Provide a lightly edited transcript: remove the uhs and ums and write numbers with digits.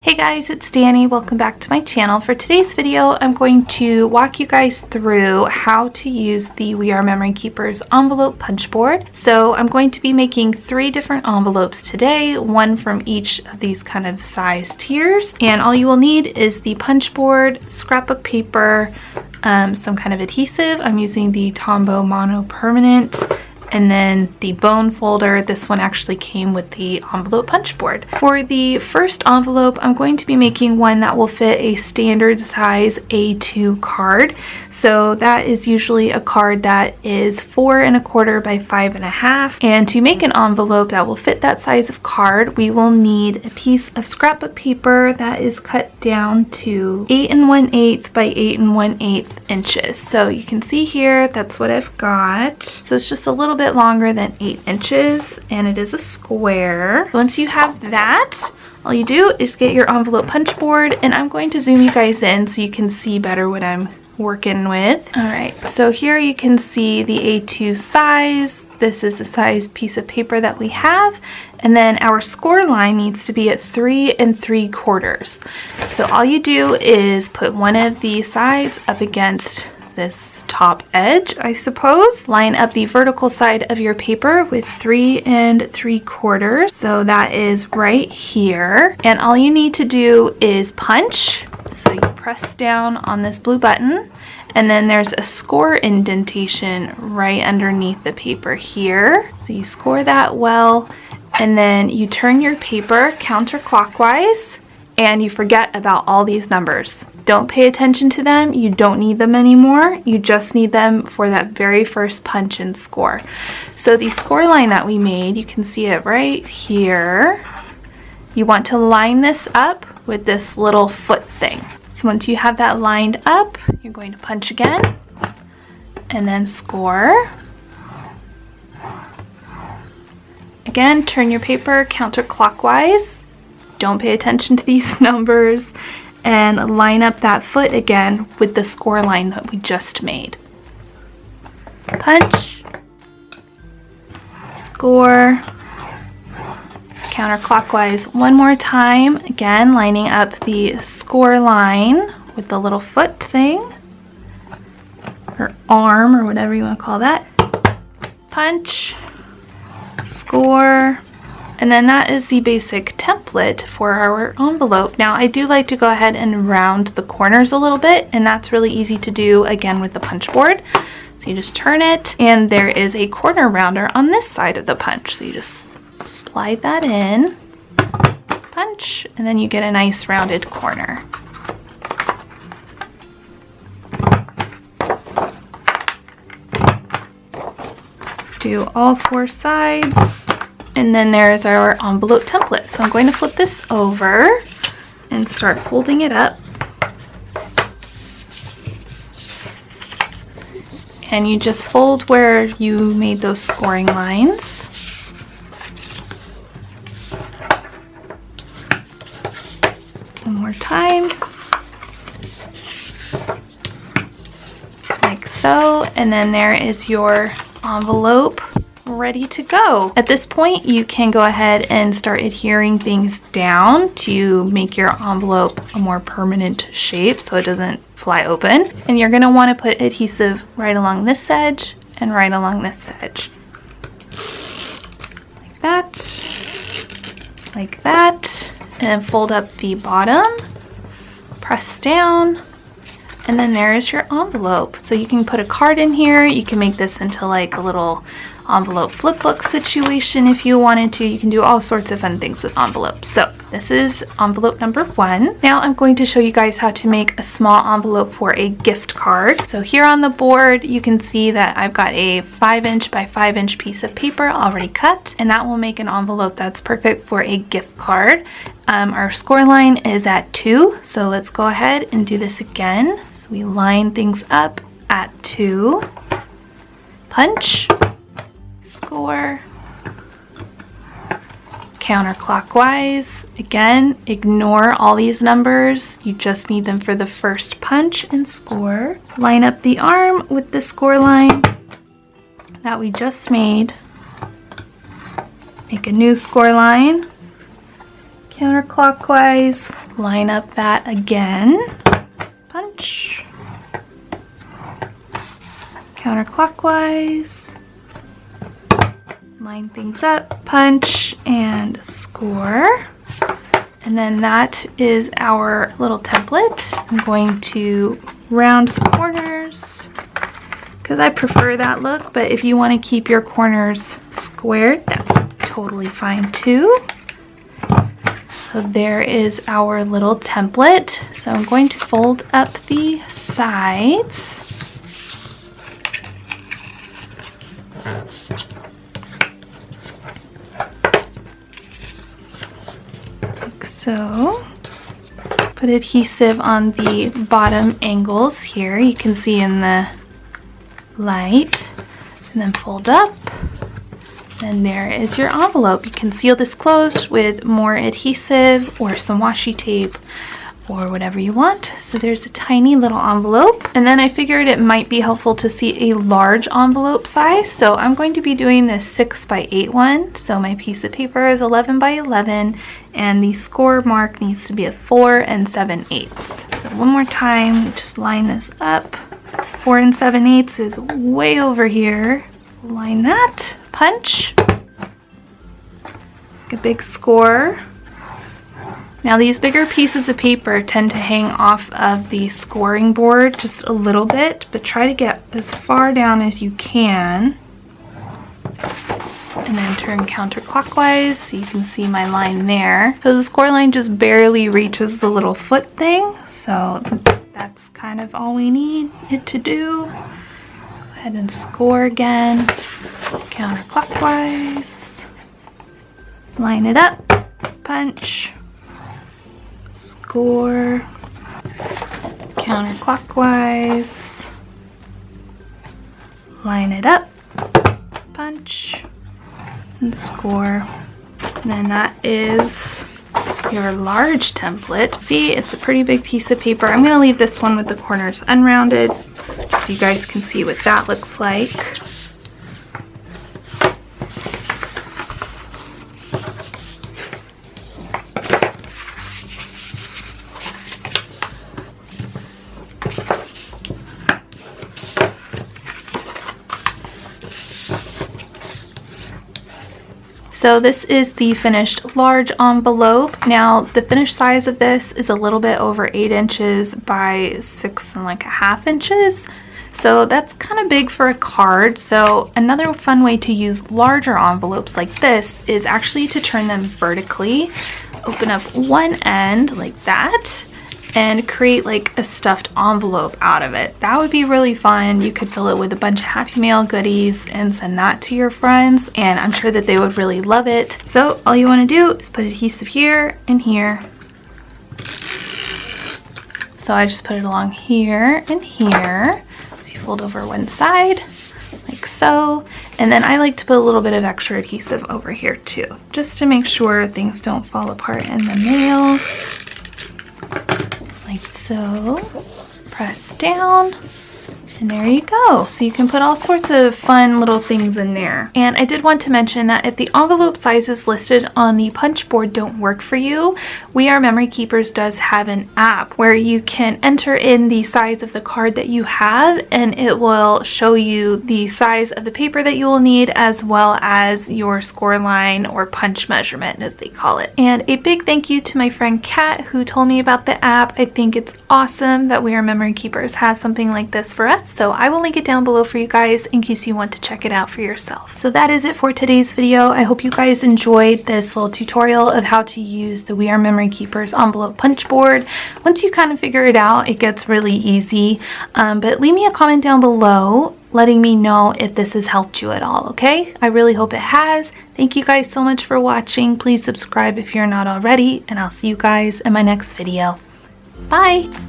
Hey guys, it's Danny. Welcome back to my channel. For today's video, I'm going to walk you guys through how to use the We Are Memory Keepers envelope punch board. So I'm going to be making 3 different envelopes today, one from each of these kind of size tiers. And all you will need is the punch board, scrapbook paper, some kind of adhesive. I'm using the Tombow Mono Permanent. And then the bone folder. This one actually came with the envelope punch board. For the first envelope, I'm going to be making one that will fit a standard size A2 card. So that is usually a card that is 4 1/4 by 5 1/2. And to make an envelope that will fit that size of card, we will need a piece of scrapbook paper that is cut down to 8 1/8 by 8 1/8 inches. So you can see here, that's what I've got. So it's just a little bit longer than 8 inches, and it is a square. Once you have that, all you do is get your envelope punch board, and I'm going to zoom you guys in so you can see better what I'm working with. All right, so here you can see the A2 size. This is the size piece of paper that we have, and then our score line needs to be at 3 3/4. So all you do is put one of the sides up against this top edge, I suppose. Line up the vertical side of your paper with 3 3/4. So that is right here. And all you need to do is punch. So you press down on this blue button, and then there's a score indentation right underneath the paper here. So you score that well, and then you turn your paper counterclockwise, and you forget about all these numbers. Don't pay attention to them. You don't need them anymore. You just need them for that very first punch and score. So the score line that we made, you can see it right here. You want to line this up with this little foot thing. So once you have that lined up, you're going to punch again and then score. Again, turn your paper counterclockwise. Don't pay attention to these numbers, and line up that foot again with the score line that we just made. Punch, score, counterclockwise one more time, again lining up the score line with the little foot thing, or arm, or whatever you want to call that. Punch, score. And then that is the basic template for our envelope. Now I do like to go ahead and round the corners a little bit, and that's really easy to do again with the punch board. So you just turn it, and there is a corner rounder on this side of the punch. So you just slide that in, punch, and then you get a nice rounded corner. Do all 4 sides. And then there's our envelope template. So I'm going to flip this over and start folding it up. And you just fold where you made those scoring lines. One more time. Like so. And then there is your envelope ready to go. At this point, you can go ahead and start adhering things down to make your envelope a more permanent shape so it doesn't fly open. And you're going to want to put adhesive right along this edge and right along this edge. Like that. Like that. And then fold up the bottom. Press down. And then there is your envelope. So you can put a card in here. You can make this into like a little envelope flip book situation if you wanted to. You can do all sorts of fun things with envelopes. So this is envelope number 1. Now I'm going to show you guys how to make a small envelope for a gift card. So here on the board, you can see that I've got a 5 inch by 5 inch piece of paper already cut, and that will make an envelope that's perfect for a gift card. Our score line is at 2, so let's go ahead and do this again. So we line things up at 2, punch, score, counterclockwise. Again, ignore all these numbers. You just need them for the first punch and score. Line up the arm with the score line that we just made. Make a new score line. Counterclockwise, line up that again, punch, counterclockwise, line things up, punch, and score. And then that is our little template. I'm going to round the corners because I prefer that look, but if you want to keep your corners squared, that's totally fine too. So there is our little template. So I'm going to fold up the sides. Like so. Put adhesive on the bottom angles here. You can see in the light. And then fold up. And there is your envelope. You can seal this closed with more adhesive or some washi tape or whatever you want. So there's a tiny little envelope. And then I figured it might be helpful to see a large envelope size. So I'm going to be doing this 6x8 one. So my piece of paper is 11x11 and the score mark needs to be a 4 7/8. So one more time, just line this up. 4 7/8 is way over here. Line that. Punch, a big score. Now these bigger pieces of paper tend to hang off of the scoring board just a little bit, but try to get as far down as you can. And then turn counterclockwise so you can see my line there. So the score line just barely reaches the little foot thing, so that's kind of all we need it to do. Go ahead and score again. Counterclockwise, line it up, punch, score, counterclockwise, line it up, punch, and score. And then that is your large template. See, it's a pretty big piece of paper. I'm going to leave this one with the corners unrounded so you guys can see what that looks like. So this is the finished large envelope. Now the finished size of this is a little bit over 8 inches by 6.5 inches. So that's kind of big for a card. So another fun way to use larger envelopes like this is actually to turn them vertically. Open up one end like that and create like a stuffed envelope out of it. That would be really fun. You could fill it with a bunch of Happy Mail goodies and send that to your friends, and I'm sure that they would really love it. So all you want to do is put adhesive here and here. So I just put it along here and here. So you fold over one side like so, and then I like to put a little bit of extra adhesive over here too, just to make sure things don't fall apart in the mail. Like so, press down, and there you go. So you can put all sorts of fun little things in there. And I did want to mention that if the envelope sizes listed on the punch board don't work for you, We Are Memory Keepers does have an app where you can enter in the size of the card that you have, and it will show you the size of the paper that you will need, as well as your score line or punch measurement, as they call it. And a big thank you to my friend Kat, who told me about the app. I think it's awesome that We Are Memory Keepers has something like this for us. So I will link it down below for you guys in case you want to check it out for yourself. So that is it for today's video. I hope you guys enjoyed this little tutorial of how to use the We Are Memory Keepers envelope punch board. Once you kind of figure it out, it gets really easy. But leave me a comment down below letting me know if this has helped you at all, okay? I really hope it has. Thank you guys so much for watching. Please subscribe if you're not already, and I'll see you guys in my next video. Bye!